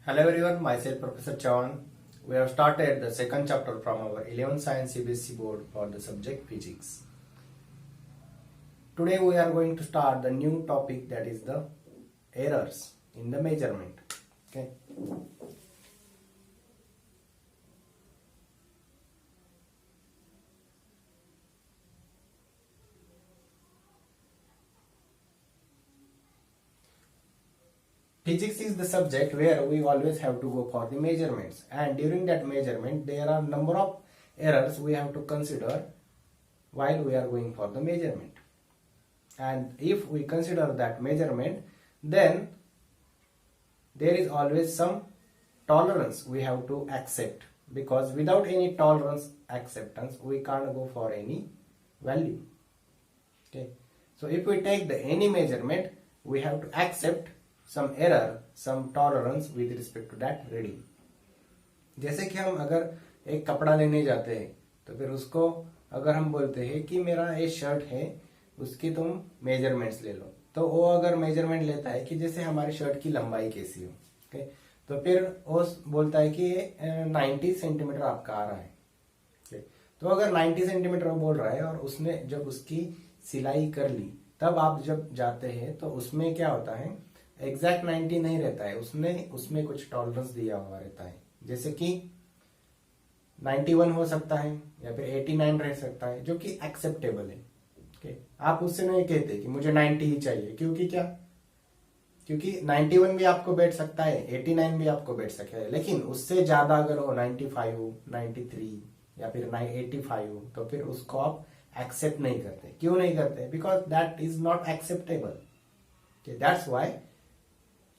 Hello everyone, myself Professor Chavan. We have started the second chapter from our 11th Science CBSE board for the subject physics. Today we are going to start the new topic, that is the errors in the measurement. Okay. Physics is the subject where we always have to go for the measurements, and during that measurement there are number of errors we have to consider while we are going for the measurement. And if we consider that measurement, then there is always some tolerance we have to accept, because without any tolerance acceptance we can't go for any value. Okay, so if we take the any measurement, we have to accept some error, some tolerance with respect to that reading. जैसे कि हम अगर एक कपड़ा लेने जाते हैं तो फिर उसको अगर हम बोलते हैं कि मेरा ये शर्ट है, उसकी तुम मेजरमेंट्स ले लो, तो वो अगर मेजरमेंट लेता है कि जैसे हमारी शर्ट की लंबाई कैसी हो, ओके, तो फिर वो बोलता है कि ये 90 सेंटीमीटर आपका आ रहा है. तो अगर 90 सेंटीमीटर वो बोल रहा है और उसने जब उसकी सिलाई कर ली, तब आप जब जाते हैं तो उसमें क्या होता है, एग्जैक्ट 90 नहीं रहता है, उसमें कुछ टॉलरेंस दिया हुआ रहता है. जैसे कि 91 हो सकता है या फिर 89 रह सकता है, जो कि एक्सेप्टेबल है. ओके, आप उससे नहीं कहते कि मुझे 90 ही चाहिए, क्योंकि क्या, क्योंकि 91 भी आपको बैठ सकता है, 89 भी आपको बैठ सकता है, लेकिन उससे ज्यादा अगर हो 95 हो, 93 या फिर 85 हो, तो फिर उसको आप एक्सेप्ट नहीं करते. क्यों नहीं करते? Because that is not acceptable. That's why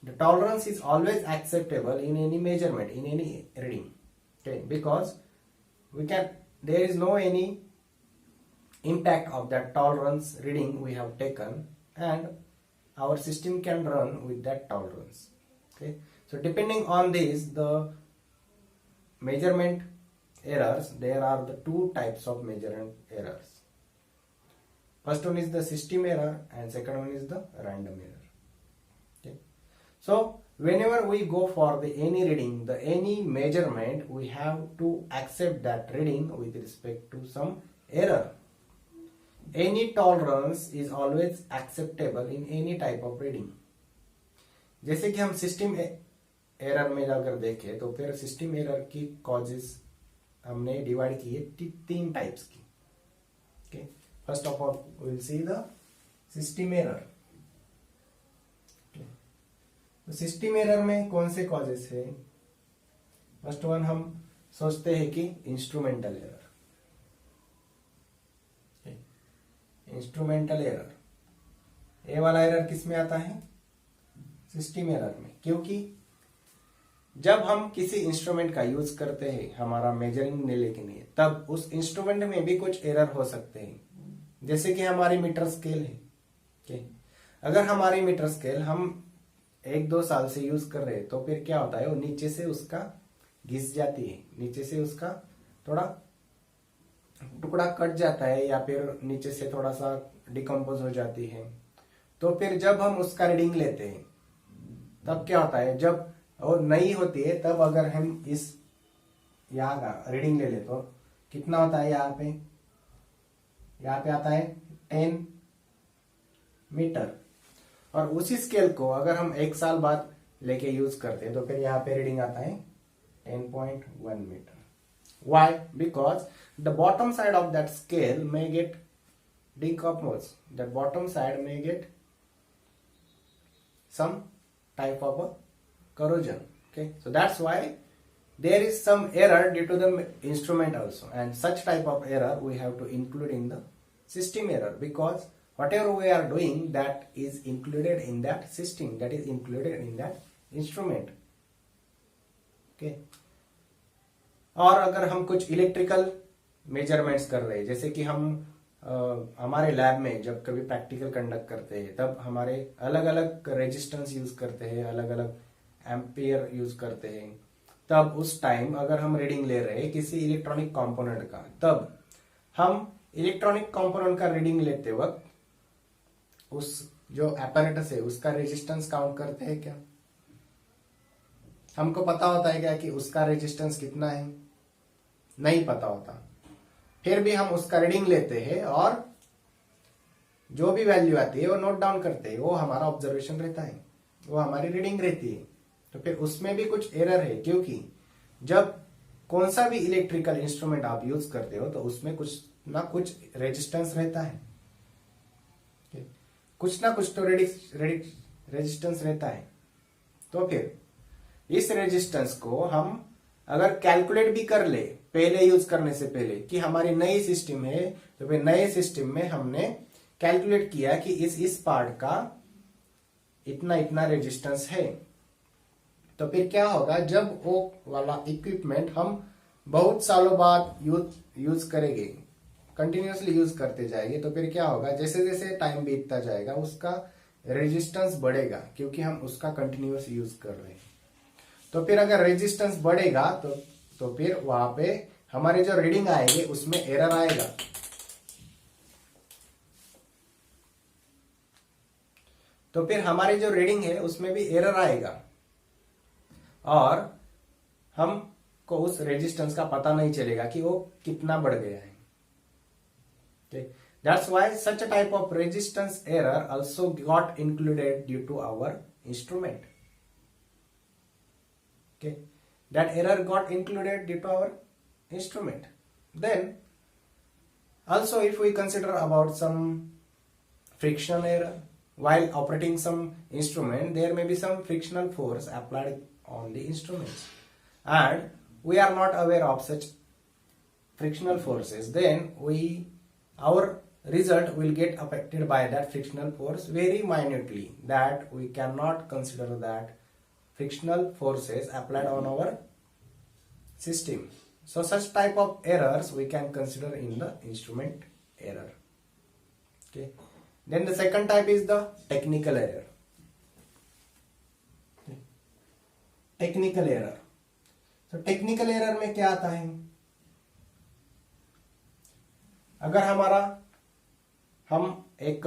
the tolerance is always acceptable in any measurement, in any reading. Okay, because there is no any impact of that tolerance reading we have taken, and our system can run with that tolerance. Okay, so depending on this, the measurement errors, there are the two types of measurement errors. First one is the system error and second one is the random error. So whenever we go for the any reading, the any measurement, we have to accept that reading with respect to some error. Any tolerance is always acceptable in any type of reading. जैसे कि हम system error में अगर देखें तो फिर system error की causes हमने डिवाइड की है तीन टाइप्स की. Okay, first of all we will see the system error. तो सिस्टम एरर में कौन से कॉजेस है? फर्स्ट वन हम सोचते हैं कि इंस्ट्रूमेंटल एरर. इंस्ट्रूमेंटल एरर, ये वाला एरर किस में आता है? सिस्टम एरर में. क्योंकि जब हम किसी इंस्ट्रूमेंट का यूज करते हैं हमारा मेजरिंग लेने के लिए, तब उस इंस्ट्रूमेंट में भी कुछ एरर हो सकते हैं. जैसे कि हमारी मीटर स्केल है. अगर हमारी मीटर स्केल हम 1-2 साल से यूज कर रहे हैं, तो फिर क्या होता है, वो नीचे से उसका घिस जाती है, नीचे से उसका थोड़ा टुकड़ा कट जाता है या फिर नीचे से थोड़ा सा डिकम्पोज हो जाती है. तो फिर जब हम उसका रीडिंग लेते हैं तब क्या होता है, जब वो नई होती है तब अगर हम इस यहाँ का रीडिंग ले ले तो कितना होता है, यहाँ पे आता है 10 मीटर. और उसी स्केल को अगर हम 1 साल बाद लेके यूज करते हैं तो फिर यहाँ पे रीडिंग आता है 10.1 metre. Why? Because the bottom side of that scale may get decomposed. The bottom side may get some type of a corrosion. Okay, so that's why there is some error due to the instrument also, and such type of error we have to include in the system error, because whatever we are doing, that is included in that system, that is included in that instrument. Okay. और अगर हम कुछ electrical measurements कर रहे हैं, जैसे कि हम हमारे लैब में जब कभी प्रैक्टिकल कंडक्ट करते हैं, तब हमारे अलग अलग रेजिस्टेंस यूज करते हैं, अलग अलग एम्पियर यूज करते हैं, तब उस टाइम अगर हम रीडिंग ले रहे हैं किसी इलेक्ट्रॉनिक कंपोनेंट का, तब हम इलेक्ट्रॉनिक कंपोनेंट का रीडिंग लेते वक्त उस जो एपरेटस है उसका रेजिस्टेंस काउंट करते हैं क्या? हमको पता होता है क्या कि उसका रेजिस्टेंस कितना है? नहीं पता होता। फिर भी हम उसका रीडिंग लेते हैं और जो भी वैल्यू आती है वो नोट डाउन करते हैं, वो हमारा ऑब्जर्वेशन रहता है, वो हमारी रीडिंग रहती है। तो फिर उसमें भी कुछ एरर है, क्योंकि जब कौन सा भी इलेक्ट्रिकल इंस्ट्रूमेंट आप यूज करते हो तो उसमें कुछ ना कुछ रेजिस्टेंस रहता है, कुछ ना कुछ तो रेजिस्टेंस रहता है। तो फिर इस रेजिस्टेंस को हम अगर कैलकुलेट भी कर ले पहले यूज करने से पहले कि हमारी नई सिस्टम है, तो फिर नए सिस्टम में हमने कैलकुलेट किया कि इस पार्ट का इतना इतना रेजिस्टेंस है, तो फिर क्या होगा जब वो वाला इक्विपमेंट हम बहुत सालों बाद यूज करेंगे, कंटिन्यूअसली यूज करते जाएंगे, तो फिर क्या होगा जैसे जैसे टाइम बीतता जाएगा उसका रेजिस्टेंस बढ़ेगा, क्योंकि हम उसका कंटिन्यूअस यूज कर रहे हैं। तो फिर अगर रेजिस्टेंस बढ़ेगा तो फिर वहां पे हमारे जो रीडिंग आएंगे उसमें एरर आएगा। तो फिर हमारी जो रीडिंग है उसमें भी एरर आएगा और हमको उस रेजिस्टेंस का पता नहीं चलेगा कि वो कितना बढ़ गया है। That's why such a type of resistance error also got included due to our instrument. Okay, that error got included due to our instrument. Then also if we consider about some friction error while operating some instrument, there may be some frictional force applied on the instruments and we are not aware of such frictional forces, then our result will get affected by that frictional force very minutely, that we cannot consider that frictional forces applied on our system. So such type of errors we can consider in the instrument error. Okay. Then the second type is the technical error. Technical error. So technical error में क्या आता है? अगर हम एक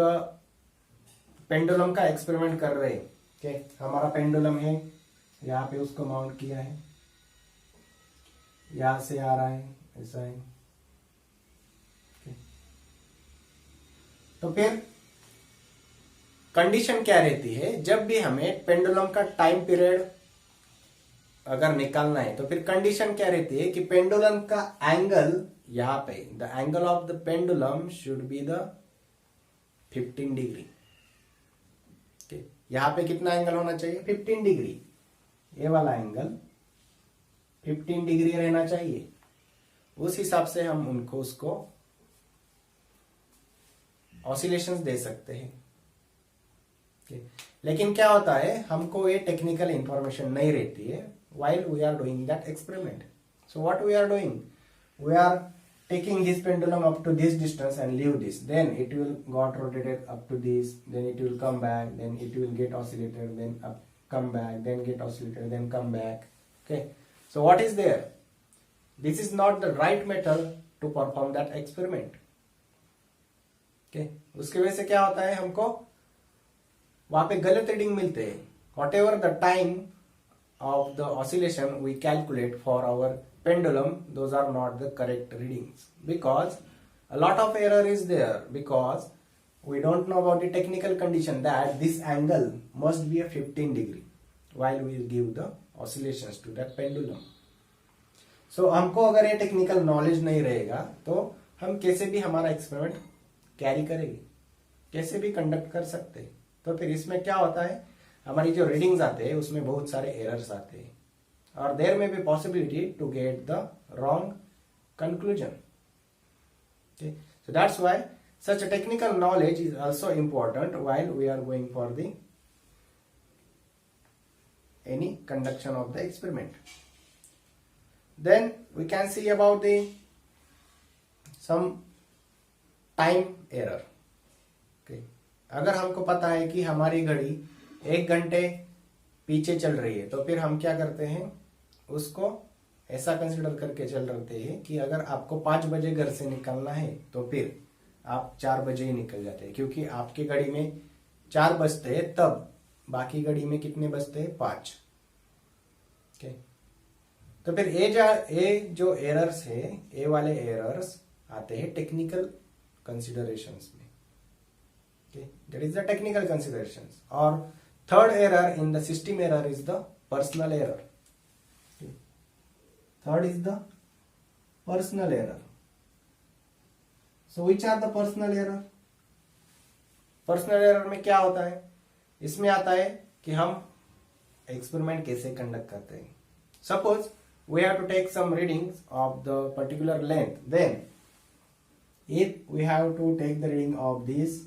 pendulum का experiment कर रहे हैं, okay? हमारा पेंडुलम है, यहाँ पे उसको माउंट किया है, यहां से आ रहा है, ऐसा है, okay? तो फिर कंडीशन क्या रहती है, जब भी हमें पेंडुलम का टाइम पीरियड अगर निकालना है तो फिर कंडीशन क्या रहती है कि पेंडुलम का एंगल यहां पे the angle of the pendulum should be the 15 degree. यहां पे कितना एंगल होना चाहिए? 15 डिग्री। ये वाला एंगल 15 डिग्री रहना चाहिए। उस हिसाब से हम उसको ऑसिलेशंस दे सकते हैं। लेकिन क्या होता है, हमको ये टेक्निकल इंफॉर्मेशन नहीं रहती है while we are doing that experiment. So what we are doing? We are taking this pendulum up to this distance and leave this. Then it will got rotated up to this. Then it will come back. Then it will get oscillated. Then up, come back. Then get oscillated. Then come back. Okay. So what is there? This is not the right method to perform that experiment. Okay. उसके वजह से क्या होता है, हमको वहां पे गलत रीडिंग मिलते हैं. Whatever the time of the oscillation we calculate for our pendulum, those are not the correct readings, because a lot of error is there, because we don't know about the technical condition that this angle must be a 15 degree while we give the oscillations to that pendulum. So हमको अगर ये technical knowledge नहीं रहेगा तो हम कैसे भी हमारा एक्सपेरिमेंट कैरी करेंगे, कैसे भी कंडक्ट कर सकते हैं. तो फिर इसमें क्या होता है, हमारी जो रीडिंग्स आते हैं उसमें बहुत सारे एरर्स आते हैं और देयर में be possibility to get the wrong conclusion. So that's why such technical knowledge is also important while we are going for the any conduction of the experiment. Then we can see about the some time error. अगर हमको पता है कि हमारी घड़ी 1 घंटे पीछे चल रही है तो फिर हम क्या करते हैं, उसको ऐसा कंसिडर करके चल रहे हैं कि अगर आपको 5 बजे घर से निकलना है तो फिर आप 4 बजे ही निकल जाते हैं, क्योंकि आपकी घड़ी में 4 बजते हैं, तब बाकी घड़ी में कितने बजते हैं? 5. तो फिर जो एरर्स है, ए वाले एरर्स आते हैं टेक्निकल कंसिडरेशंस में. That is the technical considerations. Or third error in the system error is the personal error. Third is the personal error. So which are the personal error? Personal error में क्या होता है? इसमें आता है कि हम एक्सपेरिमेंट कैसे कंडक्ट करते हैं. Suppose we have to take some readings of the particular length. Then if we have to take the reading of this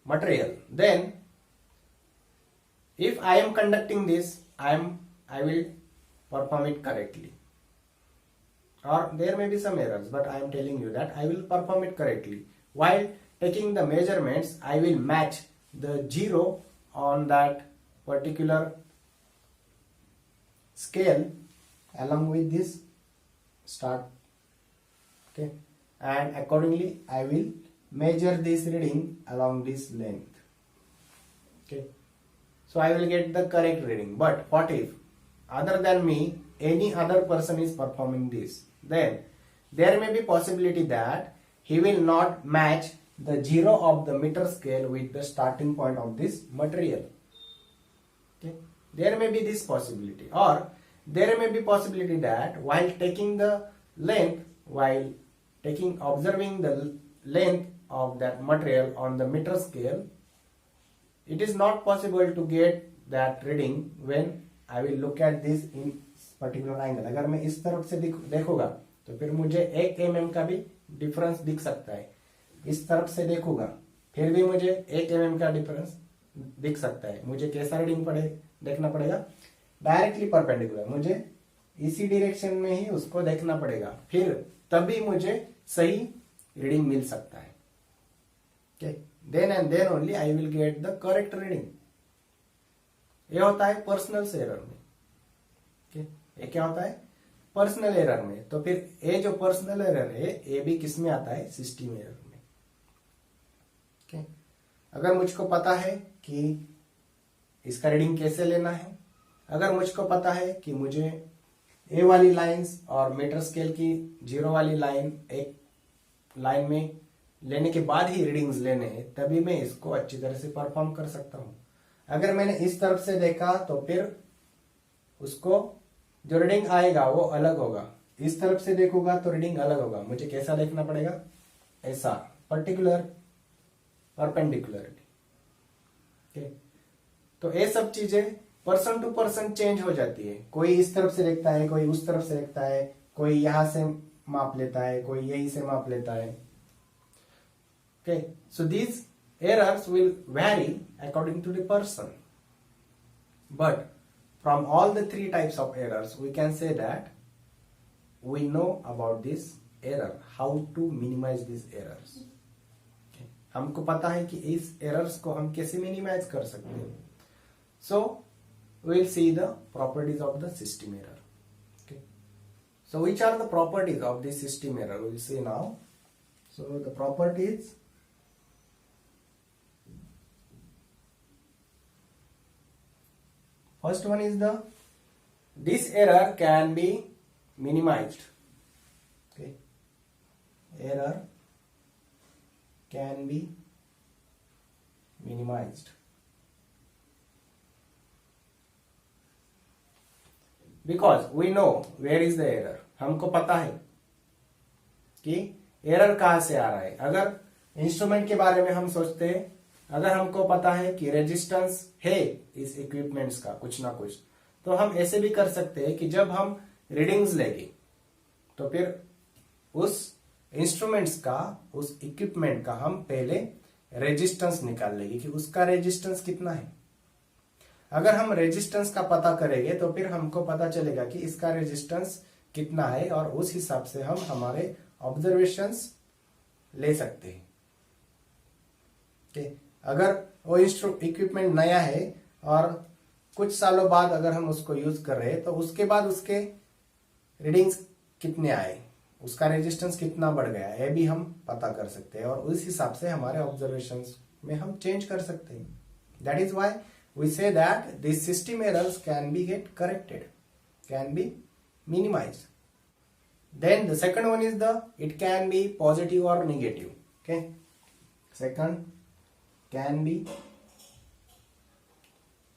material, then if I am conducting this, I will perform it correctly, or there may be some errors, but I am telling you that I will perform it correctly. While taking the measurements, I will match the zero on that particular scale along with this start, and accordingly I will measure this reading along this length. So I will get the correct reading. But what if other than me any other person is performing this? Then there may be possibility that he will not match the zero of the meter scale with the starting point of this material. There may be this possibility, or there may be possibility that while taking the length, observing the length of that material on the meter scale, it is not possible to get that reading when I will look at this in particular angle. अगर मैं इस तरफ से देखूंगा तो फिर मुझे 1 mm का भी डिफरेंस दिख सकता है. इस तरफ से देखूंगा फिर भी मुझे 1 mm का डिफरेंस दिख सकता है. मुझे कैसा रीडिंग देखना पड़ेगा? Directly perpendicular. मुझे इसी डायरेक्शन में ही उसको देखना पड़ेगा, फिर तभी मुझे सही रीडिंग मिल सकता है. Then and then only I will get the correct reading. ये होता है पर्सनल एरर में. ये क्या होता है? पर्सनल एरर में. तो फिर ये जो पर्सनल एरर है ये भी किस में आता है? सिस्टम एरर में. अगर मुझको पता है कि इसका रीडिंग कैसे लेना है, अगर मुझको पता है कि मुझे ए वाली लाइंस और मीटर स्केल की जीरो वाली लाइन एक लाइन में लेने के बाद ही रीडिंग्स लेने हैं, तभी मैं इसको अच्छी तरह से परफॉर्म कर सकता हूं. अगर मैंने इस तरफ से देखा तो फिर उसको जो रीडिंग आएगा वो अलग होगा. इस तरफ से देखूंगा तो रीडिंग अलग होगा. मुझे कैसा देखना पड़ेगा? ऐसा पर्टिकुलर परपेंडिकुलरिटी. तो ये सब चीजें पर्सन टू पर्सन चेंज हो जाती है. कोई इस तरफ से देखता है, कोई उस तरफ से देखता है, कोई यहां से माप लेता है, कोई यही से माप लेता है. So these errors will vary according to the person. But from all the three types of errors, we can say that we know about this error, how to minimize these errors. हमको पता है कि इस errors को हम कैसे minimize कर सकते हैं. So we will see the properties of the system error. So which are the properties of this system error? We will see now. So the properties. First one is this error can be minimized. Error can be minimized because we know where is the error. हमको पता है कि error कहां से आ रहा है. अगर instrument के बारे में हम सोचते हैं, अगर हमको पता है कि रेजिस्टेंस है इस इक्विपमेंट्स का कुछ ना कुछ, तो हम ऐसे भी कर सकते हैं कि जब हम रीडिंग्स लेंगे तो फिर उस इंस्ट्रूमेंट्स का, उस इक्विपमेंट का हम पहले रेजिस्टेंस निकाल लेंगे कि उसका रेजिस्टेंस कितना है. अगर हम रेजिस्टेंस का पता करेंगे तो फिर हमको पता चलेगा कि इसका रेजिस्टेंस कितना है, और उस हिसाब से हम हमारे ऑब्जर्वेशंस ले सकते हैं. अगर वो इक्विपमेंट नया है और कुछ सालों बाद अगर हम उसको यूज कर रहे हैं तो उसके बाद उसके रीडिंग्स कितने आए, उसका रेजिस्टेंस कितना बढ़ गया, ये भी हम पता कर सकते हैं, और उस हिसाब से हमारे ऑब्जर्वेशंस में हम चेंज कर सकते हैं. That is why we say that these system errors can be get corrected, can be minimized. Then the second one is it can be positive or negative. Okay, second can be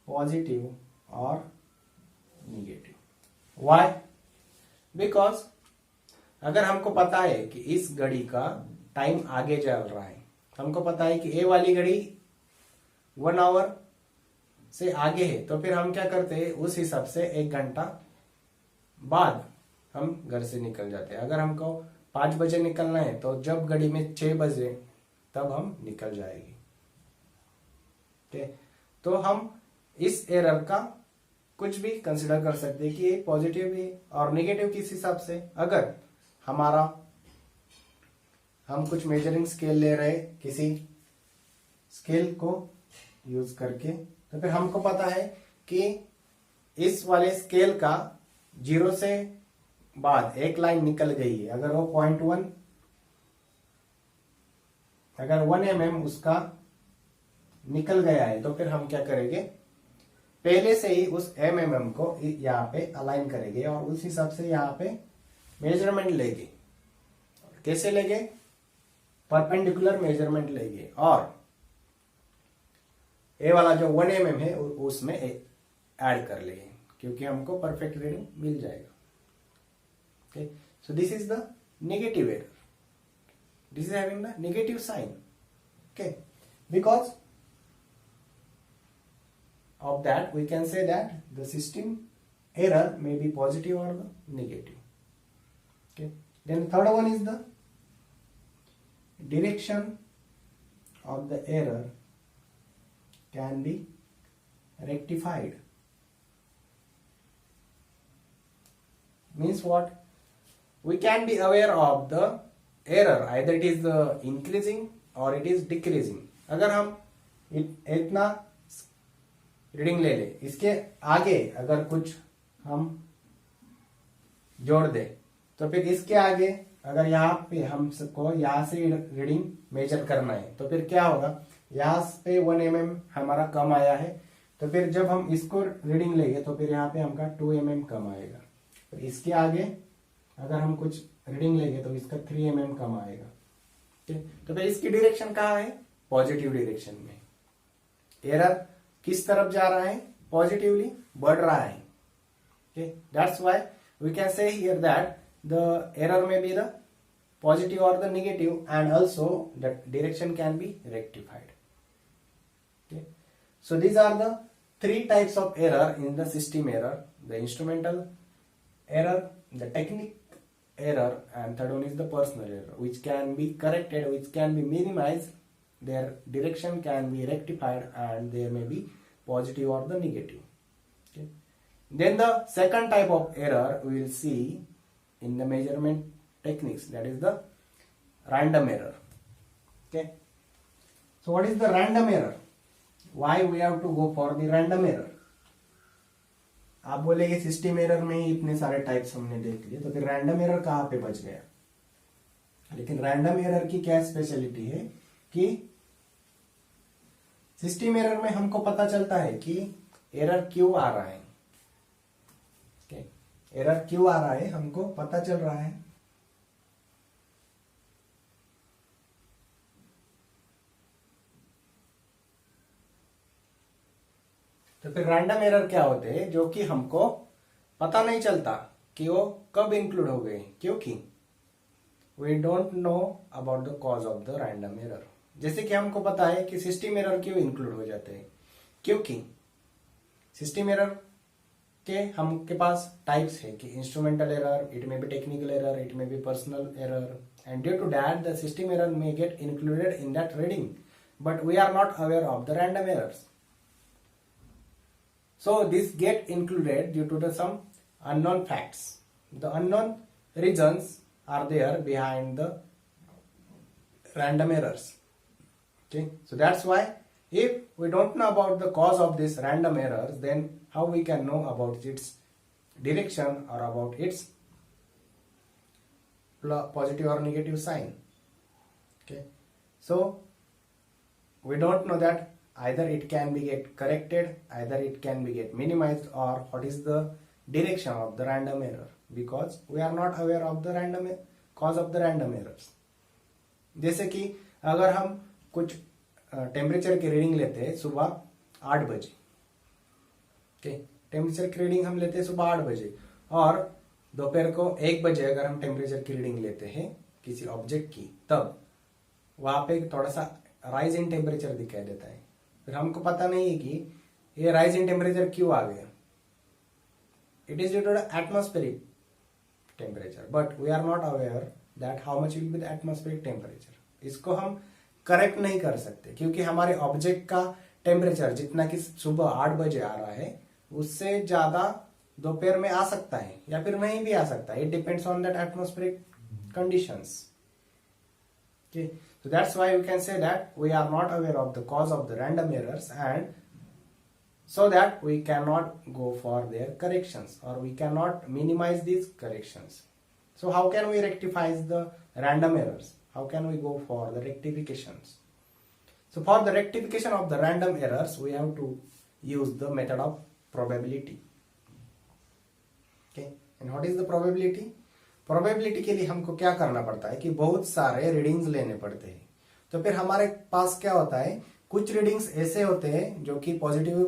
positive or negative. Why? Because अगर हमको पता है कि इस घड़ी का time आगे चल रहा है, हमको पता है कि ए वाली घड़ी 1 आवर से आगे है, तो फिर हम क्या करते हैं, उस हिसाब से 1 घंटा बाद हम घर से निकल जाते हैं. अगर हमको 5 बजे निकलना है तो जब घड़ी में 6 बजे तब हम निकल जाएंगे. तो हम इस एरर का कुछ भी कंसिडर कर सकते हैं कि ये पॉजिटिव है और नेगेटिव किस हिसाब से. अगर हम कुछ मेजरिंग स्केल ले रहे किसी स्केल को यूज करके, तो फिर हमको पता है कि इस वाले स्केल का 0 से बाद एक लाइन निकल गई है. अगर वो 0.1, अगर 1 mm उसका निकल गया है, तो फिर हम क्या करेंगे, पहले से ही उस mm को यहाँ पे अलाइन करेंगे और उस हिसाब से यहाँ पे मेजरमेंट लेंगे. कैसे लेंगे, परपेंडिकुलर मेजरमेंट लेंगे और ए वाला जो 1 mm है उसमें ऐड कर लेंगे, क्योंकि हमको परफेक्ट रीडिंग मिल जाएगा. Okay, so this is the negative error. This is having the negative sign. Okay, because of that we can say that the system error may be positive or the negative. Okay, then the third one is the direction of the error can be rectified. Means what? We can be aware of the error, either it is increasing or it is decreasing. अगर हम इतना reading ले ले, इसके आगे अगर कुछ हम जोड़ दे, तो फिर इसके आगे अगर यहाँ पे हम सबको यहाँ से रीडिंग मेजर करना है, तो फिर क्या होगा, यहाँ पे 1 mm हमारा कम आया है, तो फिर जब हम इसको रीडिंग लेंगे तो फिर यहाँ पे हमका 2 mm कम आएगा. तो इसके आगे अगर हम कुछ रीडिंग लेंगे तो इसका 3 mm कम आएगा. तो फिर इसकी डायरेक्शन कहाँ है, पॉजिटिव डायरेक्शन में. एरर किस तरफ जा रहा है, पॉजिटिवली बढ़ रहा है. That's why we can say here that the error में be the positive or the negative, and also the direction can be rectified. Okay, so these are the 3 types of error in the system error: the instrumental error, the technique error, and third one is the personal error, which can be corrected, which can be minimized, their direction can be rectified, and there may be positive or the negative. Okay, then the second type of error we will see in the measurement techniques, that is the random error. Okay, so what is the random error? Why we have to go for the random error? आप बोलेंगे system error में ही इतने सारे types हमने देख लिए, तो फिर रैंडम एरर कहाँ पे बच गया. लेकिन रैंडम एरर की क्या स्पेशलिटी है कि सिस्टम एरर में हमको पता चलता है कि एरर क्यों आ रहा है. एरर क्यों आ रहा है हमको पता चल रहा है. तो फिर रैंडम एरर क्या होते हैं, जो कि हमको पता नहीं चलता कि वो कब इंक्लूड हो गए, क्योंकि we don't know about the cause of the random error. जैसे कि हमको पता है कि सिस्टम एरर क्यों इंक्लूड हो जाते हैं, क्योंकि सिस्टम एरर के हमके पास टाइप्स है कि instrumental error, it may be technical error, it may be personal error, and due to that the system error may get included in that reading, but we are not aware of the random errors. So this get included due to the some unknown facts. The unknown reasons are there behind the random errors. Okay, so that's why if we don't know about the cause of this random errors, then how we can know about its direction or about its positive or negative sign. Okay, so we don't know that either it can be get corrected, either it can be get minimized, or what is the direction of the random error, because we are not aware of the random cause of the random errors. जैसे कि अगर हम कुछ temperature की reading लेते हैं सुबह 8 बजे, टेम्परेचर की रीडिंग हम लेते हैं सुबह 8 बजे, और दोपहर को 1 बजे अगर हम टेम्परेचर की रीडिंग लेते हैं किसी ऑब्जेक्ट की, तब वहां पे थोड़ा सा राइज इन टेम्परेचर दिखाई देता है। फिर हमको पता नहीं है कि ये राइज इन टेम्परेचर क्यों आ गया। It is due to the atmospheric temperature, but we are not aware that how much will be the atmospheric temperature. इसको हम करेक्ट नहीं कर सकते क्योंकि हमारे ऑब्जेक्ट का टेम्परेचर जितना कि सुबह 8 बजे आ रहा है उससे ज्यादा दोपहर में आ सकता है या फिर नहीं भी आ सकता है। It depends on that atmospheric conditions. Okay, so that's why we can say that we are not aware of the cause of the random errors, and so that we cannot go for their corrections, or we cannot minimize these corrections. So how can we rectify the random errors? How can we go for the rectifications? So for the rectification of the random errors, we have to use the method of probability. Okay, and what is the probability? Probability के लिए हमको क्या करना पड़ता है कि बहुत सारे रीडिंग्स लेने पड़ते हैं। तो फिर हमारे पास क्या होता है, कुछ रीडिंग्स ऐसे होते हैं जो कि पॉजिटिव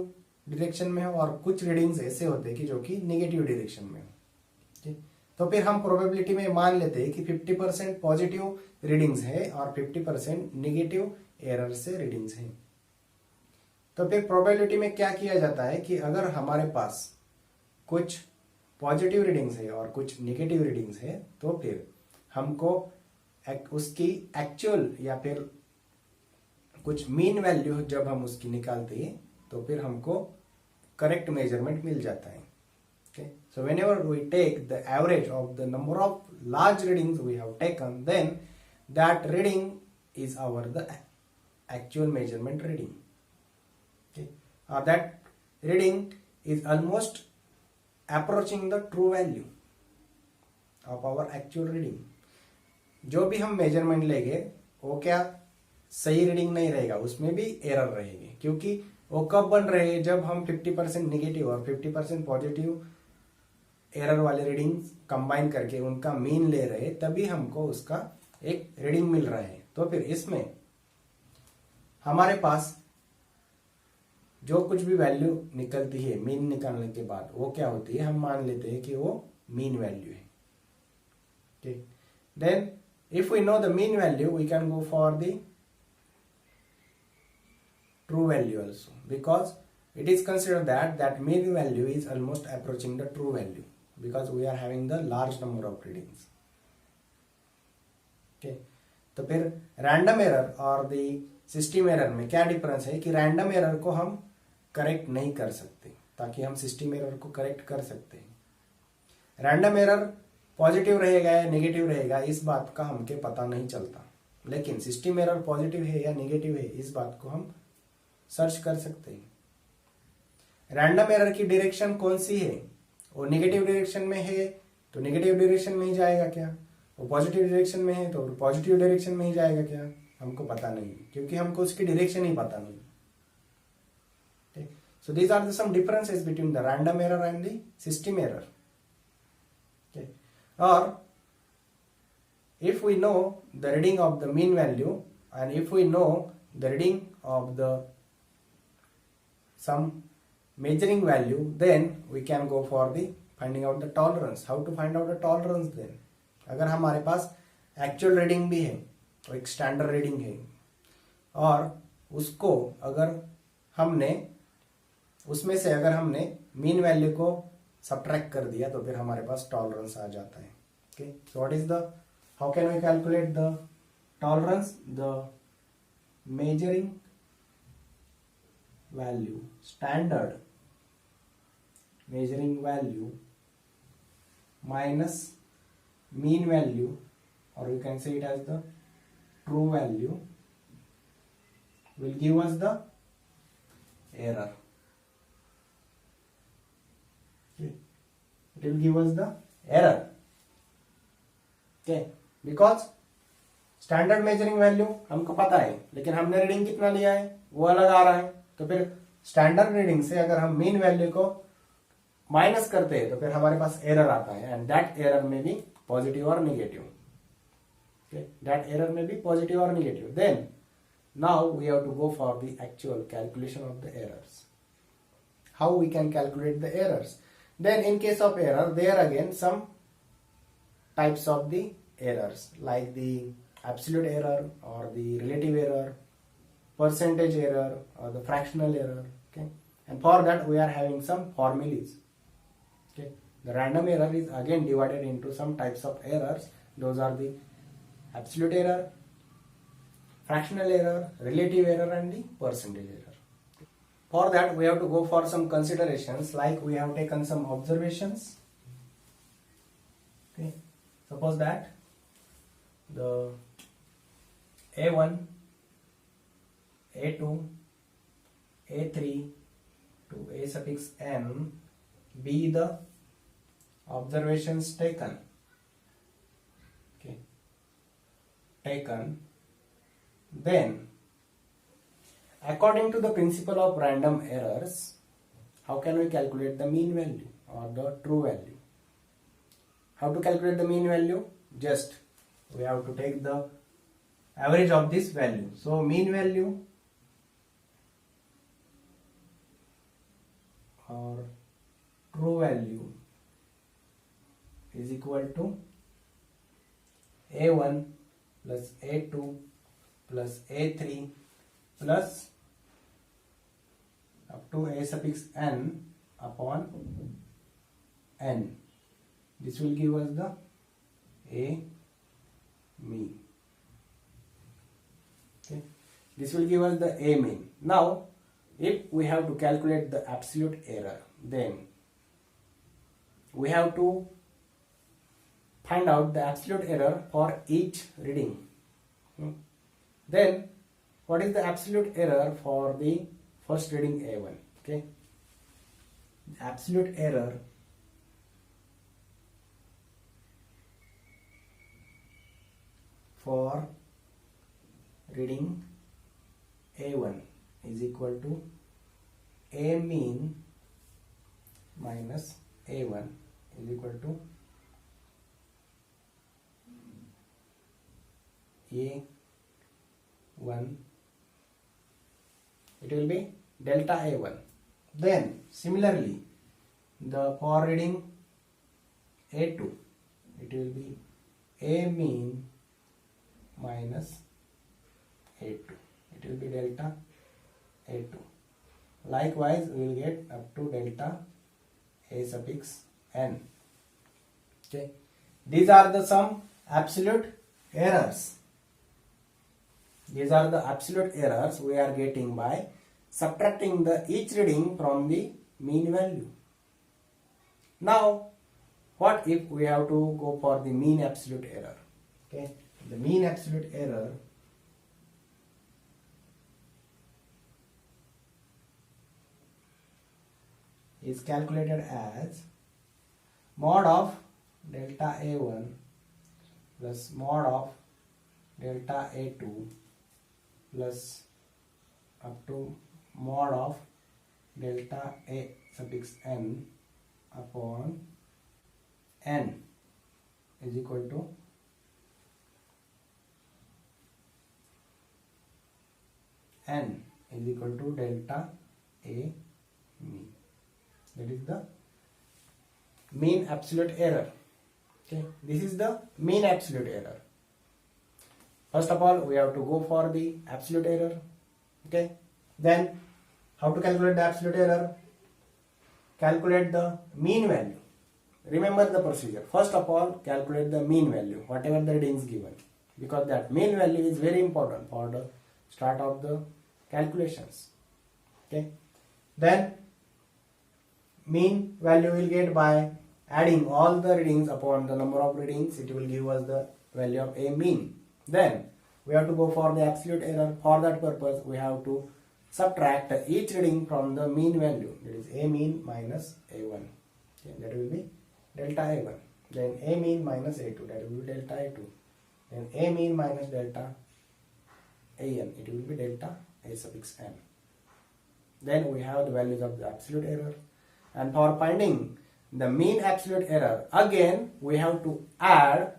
डायरेक्शन में हो, और कुछ रीडिंग्स ऐसे होते हैं कि जो कि नेगेटिव डायरेक्शन में हो। तो फिर हम प्रोबेबिलिटी में मान लेते हैं कि 50% पॉजिटिव रीडिंग्स है और 50% नेगेटिव एरर से रीडिंग्स है। तो फिर प्रोबेबिलिटी में क्या किया जाता है कि अगर हमारे पास कुछ पॉजिटिव रीडिंग्स है और कुछ नेगेटिव रीडिंग्स है, तो फिर हमको उसकी एक्चुअल या फिर कुछ मीन वैल्यू जब हम उसकी निकालते हैं तो फिर हमको करेक्ट मेजरमेंट मिल जाता है। Okay, so whenever we take the average of the number of large readings we have taken, then that reading is our the actual measurement reading. Okay, और that reading is almost approaching the true value of our actual reading. जो भी हम measurement लेंगे वो क्या सही reading नहीं रहेगा, उसमें भी एरर रहेगी, क्योंकि वो कब बन रहे हैं जब हम 50% नेगेटिव और 50% पॉजिटिव एरर वाले रीडिंग्स कंबाइन करके उनका मीन ले रहे, तभी हमको उसका एक रीडिंग मिल रहा है। तो फिर इसमें हमारे पास जो कुछ भी वैल्यू निकलती है मीन निकालने के बाद, वो क्या होती है, हम मान लेते हैं कि वो मीन वैल्यू है। okay, then if we know the mean value, we can go for the true value also, because it is considered that mean value is almost approaching the true value, because we are having the large number of readings. okay, तो फिर random error और the system error में क्या difference है कि random error को हम correct नहीं कर सकते, ताकि हम सिस्टम एरर को करेक्ट कर सकते हैं। रैंडम एरर पॉजिटिव रहेगा या नेगेटिव रहेगा इस बात का हमके पता नहीं चलता, लेकिन सिस्टम एरर पॉजिटिव है या नेगेटिव है इस बात को हम सर्च कर सकते हैं। रैंडम एरर की डायरेक्शन कौन सी है, वो नेगेटिव डायरेक्शन में है तो नेगेटिव डायरेक्शन में ही जाएगा क्या, वो पॉजिटिव डायरेक्शन में है तो पॉजिटिव डायरेक्शन में ही जाएगा क्या, हमको पता नहीं, क्योंकि हमको उसकी डायरेक्शन ही पता नहीं। So these are the some differences between the random error and the system error. Okay. Or if we know the reading of the mean value, and if we know the reading of the some measuring value, then we can go for the finding out the tolerance. How to find out the tolerance then? अगर हमारे पास actual reading भी है तो एक standard reading है, और उसको अगर हमने उसमें से अगर हमने मीन वैल्यू को सब्ट्रैक्ट कर दिया तो फिर हमारे पास टॉलरेंस आ जाता है। Okay, so what is the, how can we calculate the tolerance? The measuring value, standard measuring value minus mean value, or you can say it as the true value, will give us the error. Okay. It will give us the error. Okay, because standard measuring value हमको पता है, लेकिन हमने reading कितना लिया है वो अलग आ रहा है, तो फिर स्टैंडर्ड रीडिंग से अगर हम मीन वैल्यू को माइनस करते हैं तो फिर हमारे पास एरर आता है, एंड दैट एरर में भी पॉजिटिव और negative. That error may be positive or negative. Then now we have to go for the actual calculation of the errors. How we can calculate the errors? Then in case of error, there again some types of the errors like the absolute error or the relative error, percentage error or the fractional error. Okay, and for that we are having some formulas. Okay, the random error is again divided into some types of errors. Those are the absolute error, fractional error, relative error and the percentage error. For that we have to go for some considerations, like we have taken some observations. Okay, suppose that the A1, A2, A3 to A suffix n be the observations taken. Then according to the principle of random errors, how can we calculate the mean value or the true value? How to calculate the mean value? Just we have to take the average of this value. So mean value or true value is equal to A1 plus A2 plus A3 plus up to A suffix n upon n. This will give us the A mean. Okay, this will give us the A mean. Now if we have to calculate the absolute error, then we have to find out the absolute error for each reading. Then what is the absolute error for the first reading A1? Okay, the absolute error for reading A1 is equal to A mean minus A1 is equal to A1, it will be delta A1. Then similarly for reading A2, it will be A mean minus A2, it will be delta A2. Likewise we will get up to delta A suffix n. Okay, these are the some absolute errors. These are the absolute errors we are getting by subtracting the each reading from the mean value. Now what if we have to go for the mean absolute error? Okay, the mean absolute error is calculated as mod of delta A1 plus mod of delta A2 plus up to mod of delta A suffix n upon n is equal to n is equal to delta A mean. That is the mean absolute error. Okay, this is the mean absolute error. First of all, we have to go for the absolute error. Okay, then how to calculate the absolute error? Calculate the mean value. Remember the procedure. First of all, calculate the mean value, whatever the reading is given, because that mean value is very important for the start of the calculations. Okay, then mean value will get by adding all the readings upon the number of readings. It will give us the value of A mean. Then we have to go for the absolute error. For that purpose, we have to subtract each reading from the mean value. That is A mean minus A1. Okay, that will be delta A1. Then A mean minus A2. That will be delta A2. Then A mean minus delta AN. It will be delta A suffix n. Then we have the values of the absolute error. And for finding the mean absolute error, again we have to add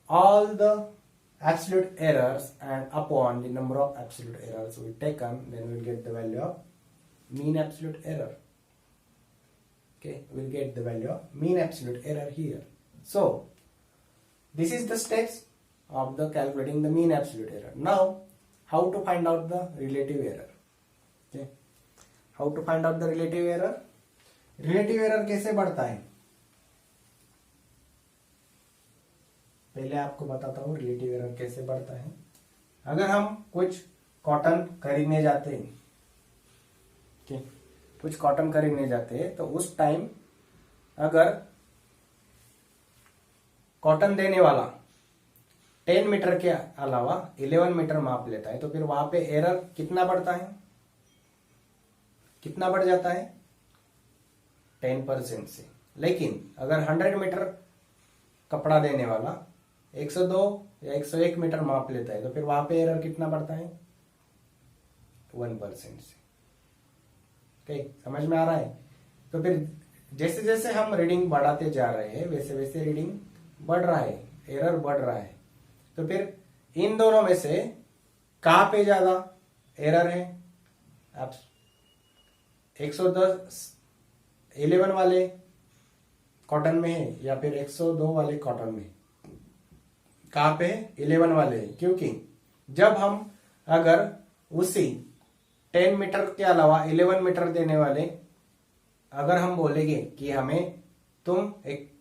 all the absolute errors and upon the number of absolute errors we've taken, then we'll get the value of mean absolute error. Okay, we'll get the value of mean absolute error here. So this is the steps of the calculating the mean absolute error. Now how to find out the relative error? Okay, how to find out the relative error? Relative error कैसे बढ़ता है, पहले आपको बताता हूं relative error कैसे बढ़ता है। अगर हम कुछ कॉटन खरीदने जाते हैं, कुछ कॉटन खरीदने जाते हैं, तो उस टाइम अगर कॉटन देने वाला 10 मीटर के अलावा 11 मीटर माप लेता है, तो फिर वहां पे एरर कितना बढ़ता है, कितना बढ़ जाता है 10% से। लेकिन अगर 100 मीटर कपड़ा देने वाला 102 या 101 मीटर माप लेता है, तो फिर वहां पे एरर कितना बढ़ता है 1% से। ओके, समझ में आ रहा है? तो फिर जैसे जैसे हम रीडिंग बढ़ाते जा रहे हैं वैसे वैसे रीडिंग बढ़ रहा है, एरर बढ़ रहा है। तो फिर इन दोनों में से कहां पे ज्यादा एरर है, आप 110 11 वाले कॉटन में है या फिर 102 वाले कॉटन में, कहां पे 11 वाले है? क्योंकि जब हम अगर उसी 10 मीटर के अलावा 11 मीटर देने वाले अगर हम बोलेंगे कि हमें तुम एक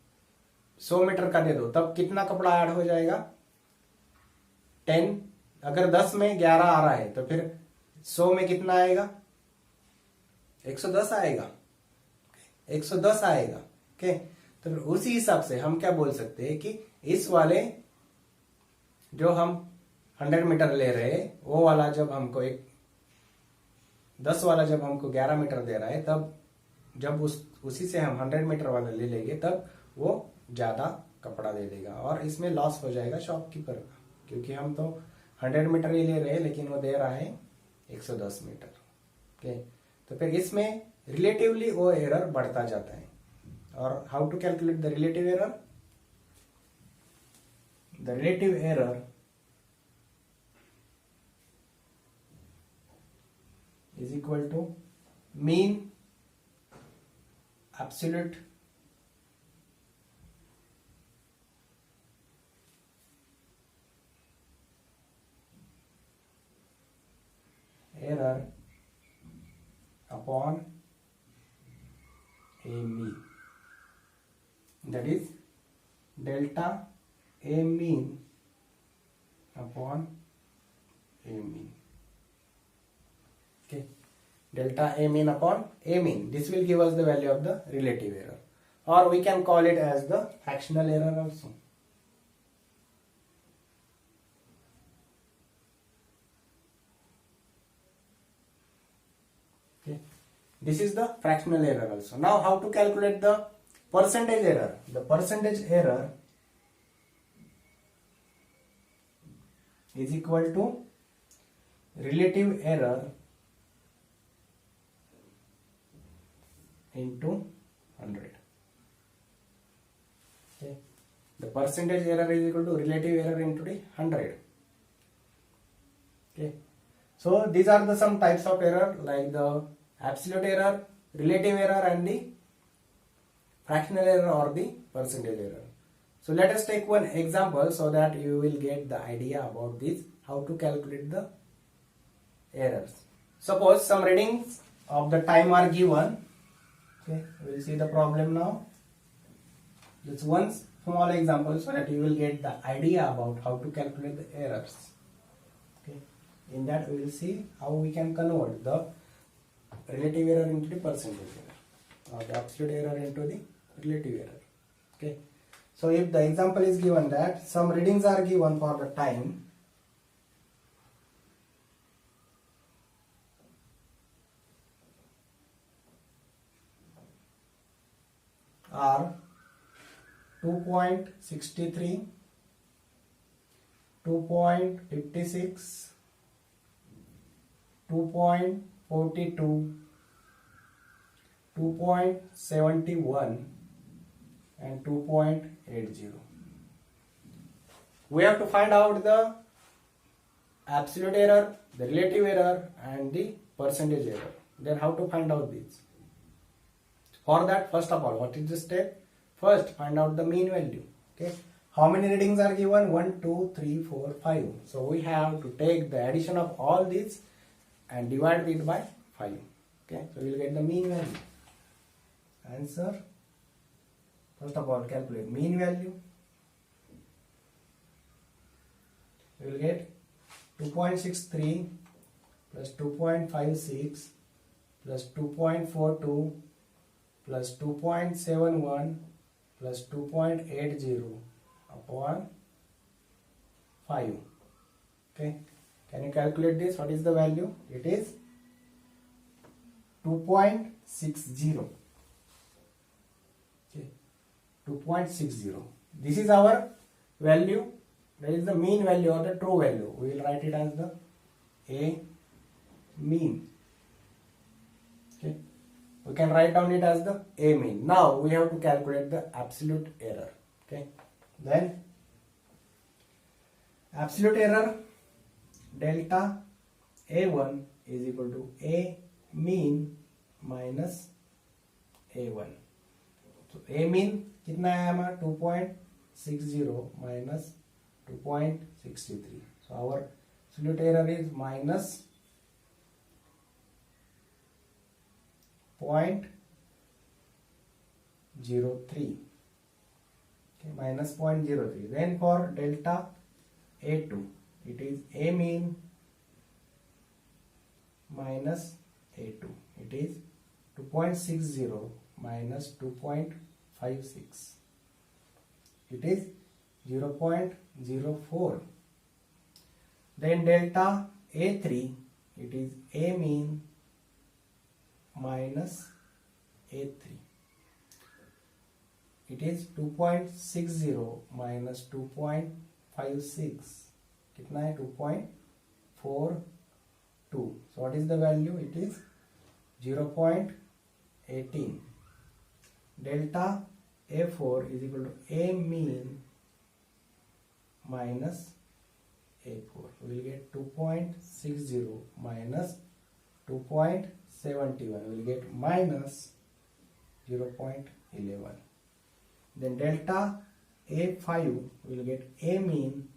100 मीटर का दे दो, तब कितना कपड़ा ऐड हो जाएगा 10। अगर 10 में 11 आ रहा है तो फिर 100 में कितना आएगा 110 आएगा, 110 आएगा। ओके, तो फिर उसी हिसाब से हम क्या बोल सकते हैं कि इस वाले जो हम 100 मीटर ले रहे हैं, वो वाला जब हमको 10 वाला जब हमको 11 मीटर दे रहा है, तब जब उसी से हम 100 मीटर वाला ले लेंगे तब वो ज्यादा कपड़ा दे देगा और इसमें लॉस हो जाएगा शॉपकीपर का, क्योंकि हम तो 100 मीटर ही ले रहे हैं लेकिन वो दे रहा है 110 मीटर। ओके, तो फिर इसमें रिलेटिवली वो एरर बढ़ता जाता है। और how to calculate the relative error? The relative error is equal to mean absolute error upon a mean, that is delta a mean upon a mean. Okay, delta a mean upon a mean, this will give us the value of the relative error, or we can call it as the fractional error also. Okay, this is the fractional error also. Now how to calculate the percentage error? The percentage error is equal to relative error into 100. Okay, the percentage error is equal to relative error into the 100. Okay, so these are the some types of error like the absolute error, relative error and the fractional error or the percentage error. So let us take one example so that you will get the idea about this, how to calculate the errors. Suppose some readings of the time are given. Okay, we will see the problem now. Just one small example so that you will get the idea about how to calculate the errors. Okay, in that we will see how we can convert the relative error into the percentage error or the absolute error into the relative error. Okay, so if the example is given that some readings are given for the time are 2.63, 2.56, 2.42 2.71 and 2.80. We have to find out the absolute error, the relative error and the percentage error. Then how to find out these? For that, first of all, what is the step? First, find out the mean value. Okay. How many readings are given? 1, 2, 3, 4, 5. So we have to take the addition of all these and divide it by 5. Okay. So we will get the mean value. Answer. First of all, calculate mean value. We will get 2.63 plus 2.56 plus 2.42 plus 2.71 plus 2.80 upon 5. Okay. Can you calculate this? What is the value? It is 2.60. Okay. 2.60. This is our value. That is the mean value or the true value. We will write it as the A mean. Okay. We can write down it as the A mean. Now we have to calculate the absolute error. Okay. Then absolute error delta A1 is equal to A mean minus A1. So A mean कितना आया हमारा 2.60 minus 2.63. So our absolute error is minus 0.03. Okay, minus 0.03. Then for delta A2, it is A mean minus A2. It is 2.60 minus 2.56. It is 0.04. Then delta A3, it is A mean minus A3. It is 2.60 minus 2.56. कितना है 2.42. So what is the value? It is 0.18. Delta A4 is equal to A mean minus A4. We will get 2.60 minus 2.71. We will get minus 0.11. Then delta A5 we will get A mean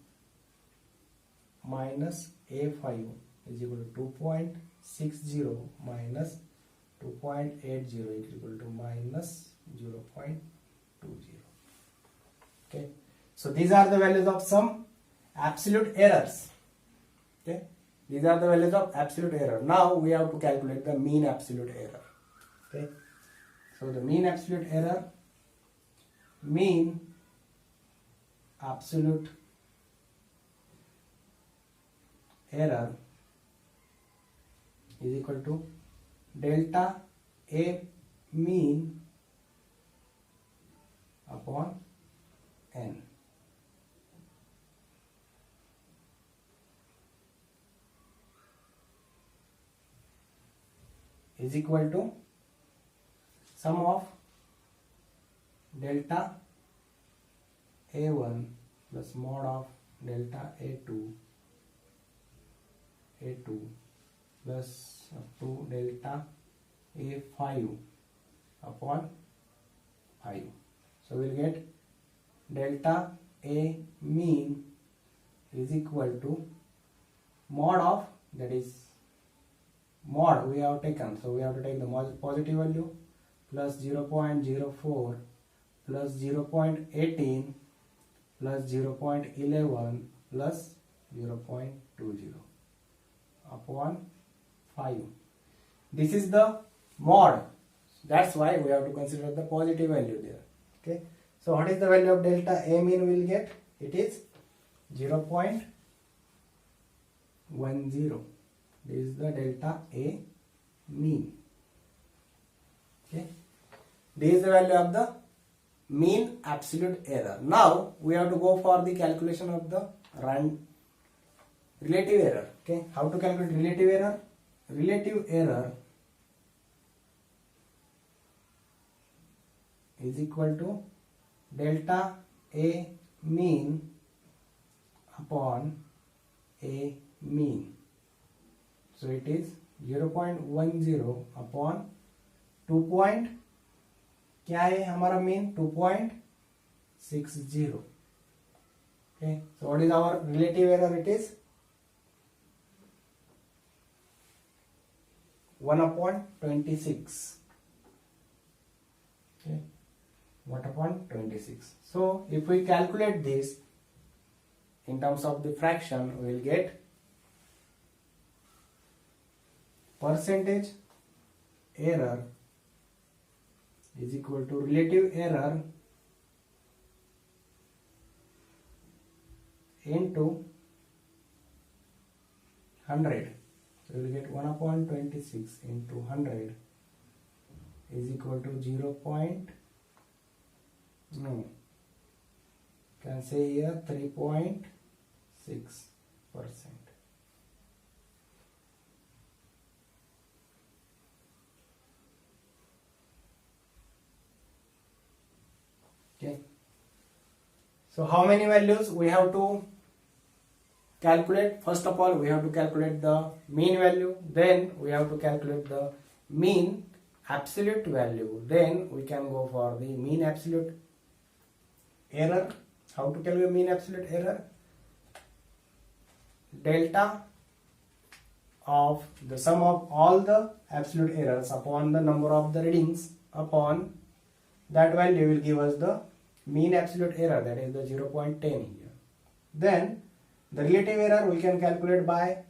minus A5 is equal to 2.60 minus 2.80 is equal to minus 0.20. Okay. So these are the values of some absolute errors. Okay. These are the values of absolute error. Now we have to calculate the mean absolute error. Okay. So the mean absolute error, mean absolute error is equal to delta A mean upon n. Is equal to sum of delta A1 plus mod of delta A2 plus up to delta A5 upon 5. So we will get delta A mean is equal to mod of, that is mod we have taken, so we have to take the positive value, plus 0.04 plus 0.18 plus 0.11 plus 0.20 upon 5. This is the mod. That's why we have to consider the positive value there. Okay. So what is the value of delta A mean we will get? It is 0.10. This is the delta A mean. Okay. This is the value of the mean absolute error. Now we have to go for the calculation of the relative error. Okay. How to calculate relative error? Relative error is equal to delta A mean upon A mean. So it is 0.10 upon 2 point क्या है हमारा mean 2.60. Okay, so what is our relative error? It is 1 upon 26. Okay, 1 upon 26. So if we calculate this in terms of the fraction, we will get percentage error is equal to relative error into 100. So we will get 1 upon 26 into 100 is equal to 0. Can say here 3.6%. Okay. So how many values we have to calculate? First of all, we have to calculate the mean value. Then we have to calculate the mean absolute value. Then we can go for the mean absolute error. How to calculate mean absolute error? Delta of the sum of all the absolute errors upon the number of the readings upon that value will give us the mean absolute error, that is the 0.10 here. Then the relative error we can calculate by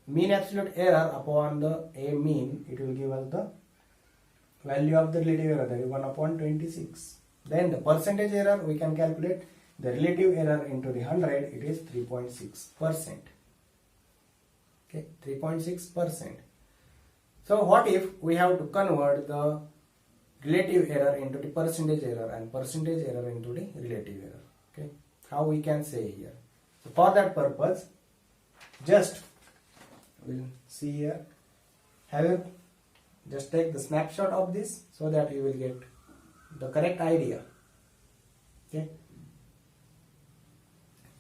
mean absolute error upon the A mean. It will give us the value of the relative error, that is 1 upon 26. Then the percentage error we can calculate the relative error into the 100. It is 3.6%. Okay, 3.6%. So what if we have to convert the relative error into the percentage error and percentage error into the relative error? Okay, how we can say here? So for that purpose, just we'll see here. Just take the snapshot of this so that you will get the correct idea. Okay.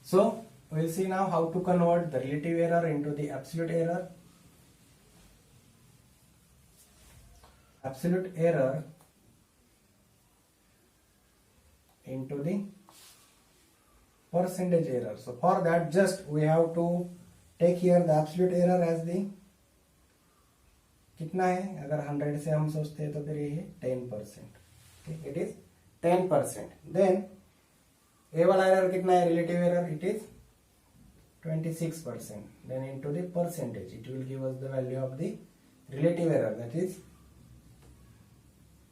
So we'll see now how to convert the relative error into the absolute error. Absolute error into the percentage error. So for that, just we have to take here the absolute error as the कितना है, अगर 100 से हम सोचते हैं तो फिर ये है 10%. It is 10%. Then A वाला error कितना है, relative error, it is 26%. Then into the percentage, it will give us the value of the relative error, that is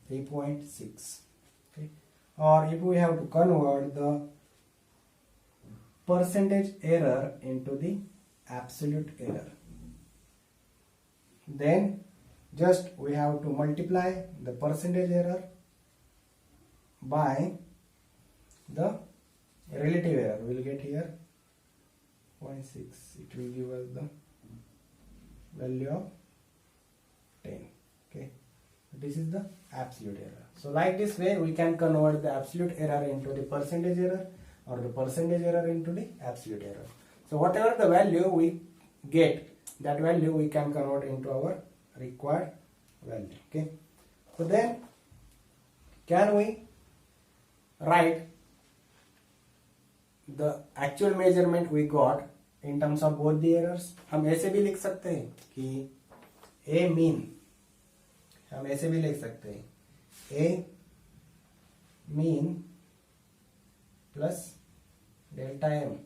3.6. Okay. Or if we have to convert the percentage error into the absolute error, then just we have to multiply the percentage error by the relative error. We will get here 0.6. It will give us the value of 10. Okay, this is the absolute error. So like this way we can convert the absolute error into the percentage error or the percentage error into the absolute error. So whatever the value we get, that value we can convert into our required value. Okay, so then can we write the actual measurement we got in terms of both the errors? हम ऐसे भी लिख सकते हैं कि A mean, हम ऐसे भी लिख सकते हैं A mean plus delta M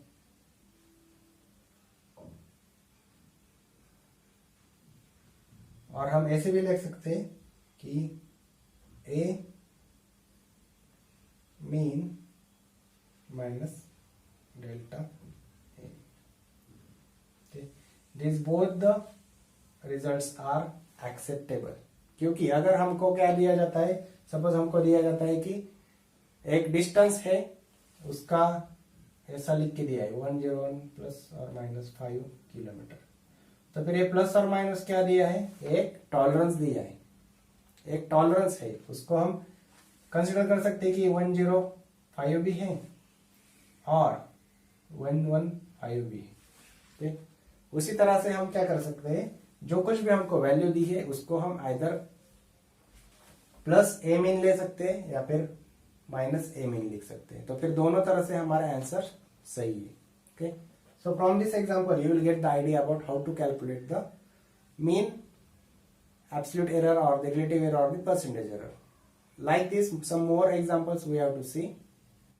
और हम ऐसे भी लिख सकते हैं कि A mean minus delta A. Okay. These both the results are acceptable. क्योंकि अगर हमको क्या दिया जाता है, सपोज हमको दिया जाता है कि एक डिस्टेंस है उसका ऐसा लिख के दिया है 101 प्लस और माइनस 5 किलोमीटर, तो फिर ये प्लस और माइनस क्या दिया है, एक टॉलरेंस दिया है, एक टॉलरेंस है, उसको हम कंसिडर कर सकते हैं कि 105 भी है और 115 भी है। ठीक, उसी तरह से हम क्या कर सकते हैं, जो कुछ भी हमको वैल्यू दी है उसको हम आइदर प्लस ए मीन ले सकते हैं या फिर माइनस ए मीन लिख सकते हैं। तो फिर दोनों तरह से हमारा आंसर सही है। Okay, so from this example you will get the idea about how to calculate the mean, absolute error or the relative error or the percentage error. Like this, some more examples we have to see.